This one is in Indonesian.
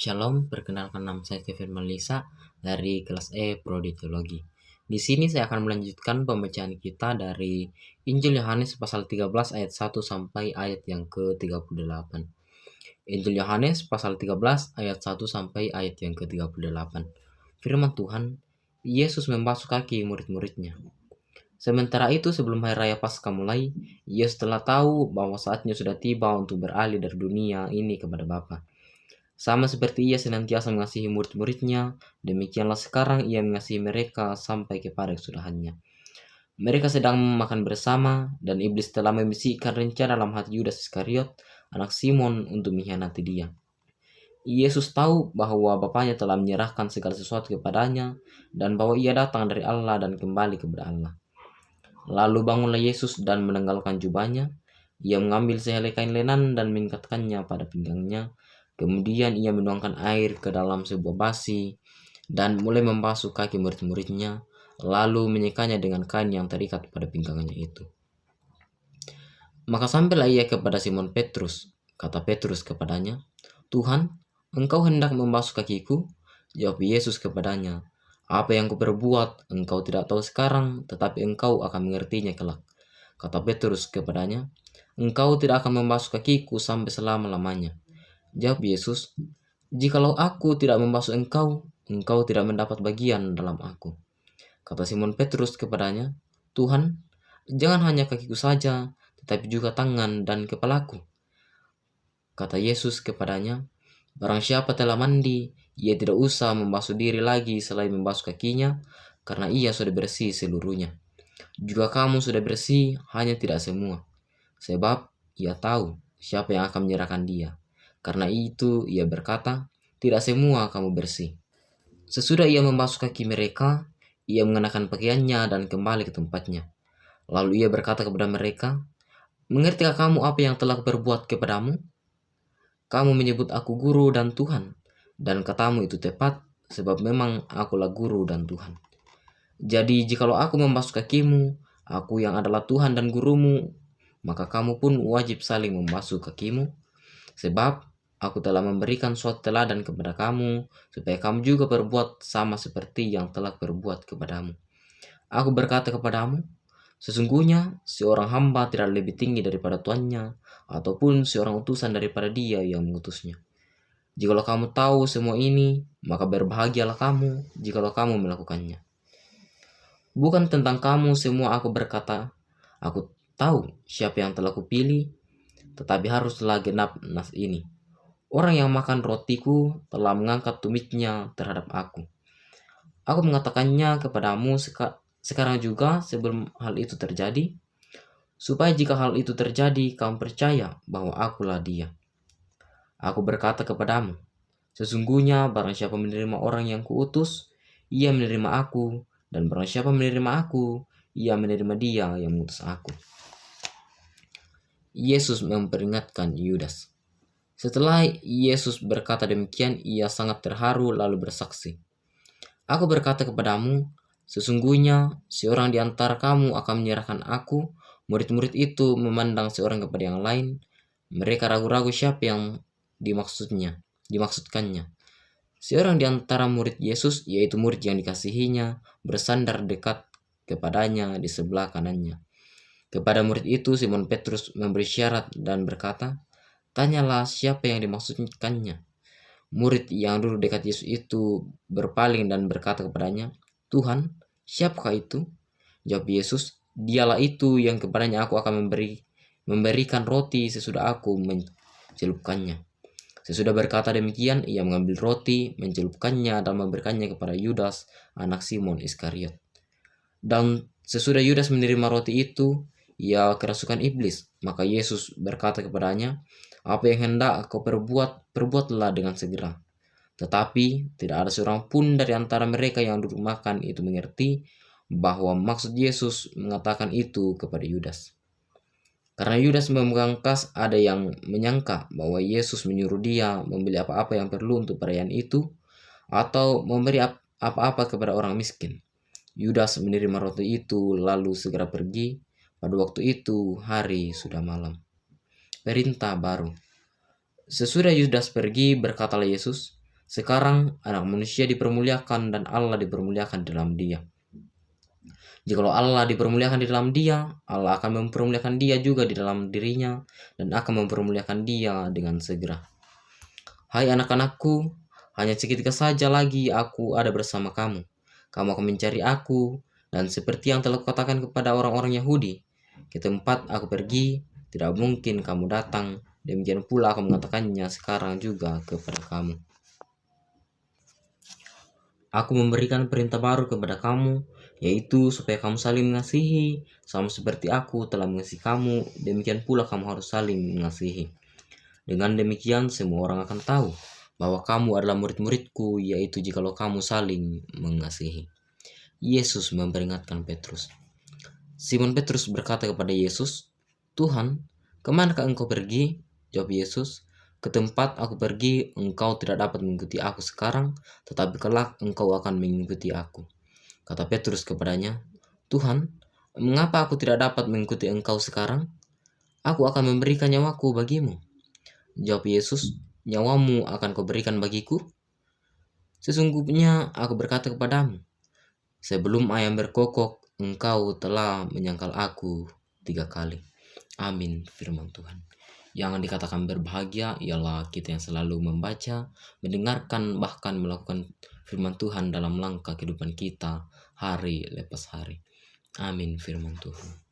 Shalom, perkenalkan nama saya Kevin Melisa dari kelas E Prodi Teologi. Di sini saya akan melanjutkan pembacaan kita dari Injil Yohanes pasal 13 ayat 1 sampai ayat yang ke-38. Injil Yohanes pasal 13 ayat 1 sampai ayat yang ke-38. Firman Tuhan, Yesus membasuh kaki murid-muridnya. Sementara itu sebelum hari raya Paskah mulai, Yesus telah tahu bahwa saatnya sudah tiba untuk beralih dari dunia ini kepada Bapa. Sama seperti ia senantiasa mengasihi murid-muridnya, demikianlah sekarang ia mengasihi mereka sampai kepada kesudahannya. Mereka sedang makan bersama, dan iblis telah membisikkan rencana dalam hati Yudas Iskariot, anak Simon, untuk mengkhianati dia. Yesus tahu bahwa Bapaknya telah menyerahkan segala sesuatu kepadanya, dan bahwa ia datang dari Allah dan kembali kepada Allah. Lalu bangunlah Yesus dan menanggalkan jubahnya. Ia mengambil sehelai kain lenan dan mengikatkannya pada pinggangnya. Kemudian ia menuangkan air ke dalam sebuah basi dan mulai membasuh kaki murid-muridnya, lalu menyekanya dengan kain yang terikat pada pinggangnya itu. Maka sampailah ia kepada Simon Petrus. Kata Petrus kepadanya, "Tuhan, engkau hendak membasuh kakiku?" Jawab Yesus kepadanya, "Apa yang kuperbuat engkau tidak tahu sekarang, tetapi engkau akan mengertinya kelak." Kata Petrus kepadanya, "Engkau tidak akan membasuh kakiku sampai selama-lamanya." Jawab Yesus, "Jikalau aku tidak membasuh engkau, engkau tidak mendapat bagian dalam aku." Kata Simon Petrus kepadanya, "Tuhan, jangan hanya kakiku saja, tetapi juga tangan dan kepalaku." Kata Yesus kepadanya, "Barang siapa telah mandi, ia tidak usah membasuh diri lagi selain membasuh kakinya, karena ia sudah bersih seluruhnya. Juga kamu sudah bersih, hanya tidak semua. Sebab ia tahu siapa yang akan menyerahkan dia. Karena itu ia berkata, tidak semua kamu bersih." Sesudah ia membasuh kaki mereka, ia mengenakan pakaiannya dan kembali ke tempatnya. Lalu ia berkata kepada mereka, "Mengertikah kamu apa yang telah kuperbuat kepadamu? Kamu menyebut aku guru dan Tuhan, dan katamu itu tepat, sebab memang akulah guru dan Tuhan. Jadi jikalau aku membasuh kakimu, aku yang adalah Tuhan dan gurumu, maka kamu pun wajib saling membasuh kakimu. Sebab aku telah memberikan suatu teladan kepada kamu, supaya kamu juga berbuat sama seperti yang telah berbuat kepadamu. Aku berkata kepadamu, sesungguhnya seorang hamba tidak lebih tinggi daripada tuannya, ataupun seorang utusan daripada dia yang mengutusnya. Jikalau kamu tahu semua ini, maka berbahagialah kamu jikalau kamu melakukannya. Bukan tentang kamu semua aku berkata, aku tahu siapa yang telah kupilih, tetapi haruslah genap nas ini. Orang yang makan rotiku telah mengangkat tumitnya terhadap aku. Aku mengatakannya kepadamu sekarang juga sebelum hal itu terjadi, supaya jika hal itu terjadi, kamu percaya bahwa akulah dia. Aku berkata kepadamu, sesungguhnya barang siapa menerima orang yang kuutus, ia menerima aku, dan barang siapa menerima aku, ia menerima dia yang mengutus aku." Yesus memperingatkan Yudas. Setelah Yesus berkata demikian, ia sangat terharu lalu bersaksi, "Aku berkata kepadamu, sesungguhnya seorang di antara kamu akan menyerahkan aku." Murid-murid itu memandang seorang kepada yang lain. Mereka ragu-ragu siapa yang dimaksudkannya. Seorang di antara murid Yesus, yaitu murid yang dikasihinya, bersandar dekat kepadanya di sebelah kanannya. Kepada murid itu Simon Petrus memberi syarat dan berkata, "Tanyalah siapa yang dimaksudkannya." Murid yang duduk dekat Yesus itu berpaling dan berkata kepadanya, "Tuhan, siapakah itu?" Jawab Yesus, "Dialah itu yang kepadanya aku akan memberikan roti sesudah aku mencelupkannya." Sesudah berkata demikian, ia mengambil roti, mencelupkannya dan memberikannya kepada Yudas, anak Simon Iskariot. Dan sesudah Yudas menerima roti itu, ia kerasukan iblis. Maka Yesus berkata kepadanya, "Apa yang hendak kau perbuat, perbuatlah dengan segera." Tetapi tidak ada seorang pun dari antara mereka yang duduk makan itu mengerti bahwa maksud Yesus mengatakan itu kepada Yudas. Karena Yudas memegang kas, ada yang menyangka bahwa Yesus menyuruh dia membeli apa-apa yang perlu untuk perayaan itu, atau memberi apa-apa kepada orang miskin. Yudas menerima roti itu lalu segera pergi. Pada waktu itu hari sudah malam. Perintah baru. Sesudah Yudas pergi, berkatalah Yesus, Sekarang anak manusia dipermuliakan dan Allah dipermuliakan dalam dia. Jikalau Allah dipermuliakan di dalam dia, Allah akan mempermuliakan dia juga di dalam dirinya dan akan mempermuliakan dia dengan segera. Hai anak-anakku, hanya seketika saja lagi aku ada bersama kamu. Kamu akan mencari aku, dan seperti yang telah kukatakan kepada orang-orang Yahudi, ke tempat aku pergi, tidak mungkin kamu datang. Demikian pula aku mengatakannya sekarang juga kepada kamu. Aku memberikan perintah baru kepada kamu, yaitu supaya kamu saling mengasihi, sama seperti aku telah mengasihi kamu, demikian pula kamu harus saling mengasihi. Dengan demikian semua orang akan tahu bahwa kamu adalah murid-muridku, yaitu jikalau kamu saling mengasihi. Yesus memperingatkan Petrus. Simon Petrus berkata kepada Yesus, Tuhan, kemanakah engkau pergi? Jawab Yesus, ke tempat aku pergi, engkau tidak dapat mengikuti aku sekarang, tetapi kelak engkau akan mengikuti aku. Kata Petrus kepadanya, Tuhan, mengapa aku tidak dapat mengikuti engkau sekarang? Aku akan memberikan nyawaku bagimu. Jawab Yesus, nyawamu akan kau berikan bagiku? Sesungguhnya aku berkata kepadamu, sebelum ayam berkokok, engkau telah menyangkal aku 3 kali. Amin, firman Tuhan. Yang dikatakan berbahagia ialah kita yang selalu membaca, mendengarkan, bahkan melakukan firman Tuhan dalam langkah kehidupan kita hari lepas hari. Amin, firman Tuhan.